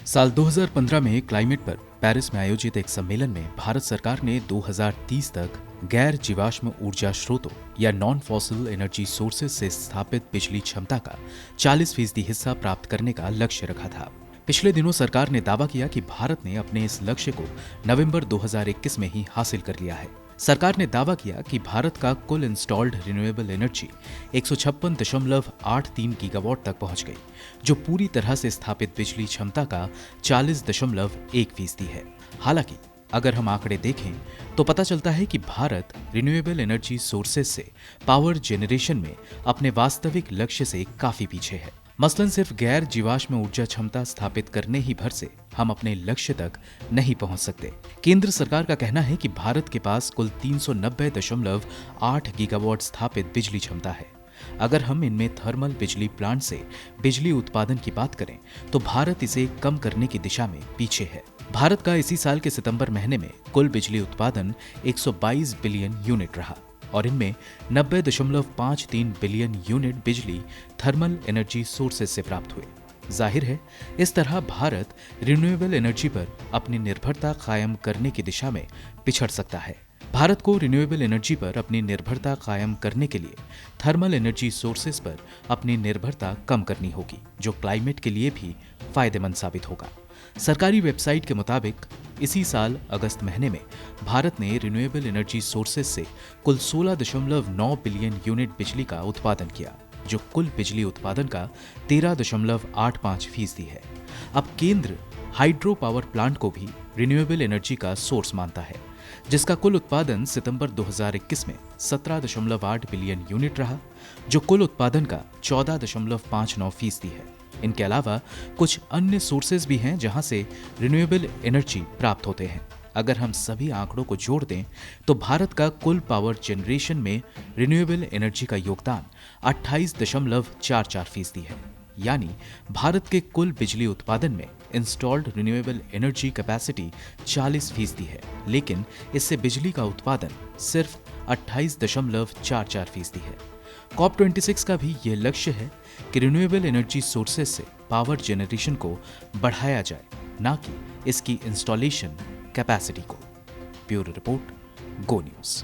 साल 2015 में क्लाइमेट पर पेरिस में आयोजित एक सम्मेलन में भारत सरकार ने 2030 तक गैर जीवाश्म ऊर्जा स्रोतों या नॉन फॉसिल एनर्जी सोर्सेज से स्थापित बिजली क्षमता का 40% हिस्सा प्राप्त करने का लक्ष्य रखा था। पिछले दिनों सरकार ने दावा किया कि भारत ने अपने इस लक्ष्य को नवंबर 2021 में ही हासिल कर लिया है। सरकार ने दावा किया कि भारत का कुल इंस्टॉल्ड रिन्यूएबल एनर्जी 156.83 गीगावाट तक पहुंच गई, जो पूरी तरह से स्थापित बिजली क्षमता का 40.1% है। हालांकि अगर हम आंकड़े देखें तो पता चलता है कि भारत रिन्यूएबल एनर्जी सोर्सेज से पावर जेनरेशन में अपने वास्तविक लक्ष्य से काफी पीछे है। मसलन सिर्फ गैर जीवाश्म ऊर्जा क्षमता स्थापित करने ही भर से हम अपने लक्ष्य तक नहीं पहुंच सकते। केंद्र सरकार का कहना है कि भारत के पास कुल 390.8 गीगावाट स्थापित बिजली क्षमता है। अगर हम इनमें थर्मल बिजली प्लांट से बिजली उत्पादन की बात करें तो भारत इसे कम करने की दिशा में पीछे है। भारत का इसी साल के सितंबर महीने में कुल बिजली उत्पादन 122 बिलियन यूनिट रहा और इनमें 90.53 बिलियन यूनिट बिजली थर्मल एनर्जी सोर्सेज से प्राप्त हुए। जाहिर है, इस तरह भारत रिन्यूएबल एनर्जी पर अपनी निर्भरता कायम करने की दिशा में पिछड़ सकता है। भारत को रिन्यूएबल एनर्जी पर अपनी निर्भरता कायम करने के लिए थर्मल एनर्जी सोर्सेज पर अपनी निर्भरता कम करनी होगी, जो क्लाइमेट के लिए भी फायदेमंद साबित होगा। सरकारी वेबसाइट के मुताबिक इसी साल अगस्त महीने में भारत ने रिन्यूएबल एनर्जी सोर्सेज से कुल 16.9 बिलियन यूनिट बिजली का उत्पादन किया, जो कुल बिजली उत्पादन का 13.85% है। अब केंद्र हाइड्रो पावर प्लांट को भी रिन्यूएबल एनर्जी का सोर्स मानता है, जिसका कुल उत्पादन सितंबर 2021 में 17.8 बिलियन यूनिट रहा, जो कुल उत्पादन का 14.59% है। इनके अलावा कुछ अन्य सोर्सेज भी हैं जहां से रिन्यूएबल एनर्जी प्राप्त होते हैं। अगर हम सभी आंकड़ों को जोड़ दें तो भारत का कुल पावर जनरेशन में रिन्यूएबल एनर्जी का योगदान 28.44% है। यानी भारत के कुल बिजली उत्पादन में इंस्टॉल्ड रिन्यूएबल एनर्जी कैपेसिटी 40% है, लेकिन इससे बिजली का उत्पादन सिर्फ 28.44% है। COP26 का भी यह लक्ष्य है कि रिन्यूएबल एनर्जी सोर्सेज से पावर जनरेशन को बढ़ाया जाए, ना कि इसकी इंस्टॉलेशन कैपेसिटी को। ब्यूरो रिपोर्ट, गो न्यूज़।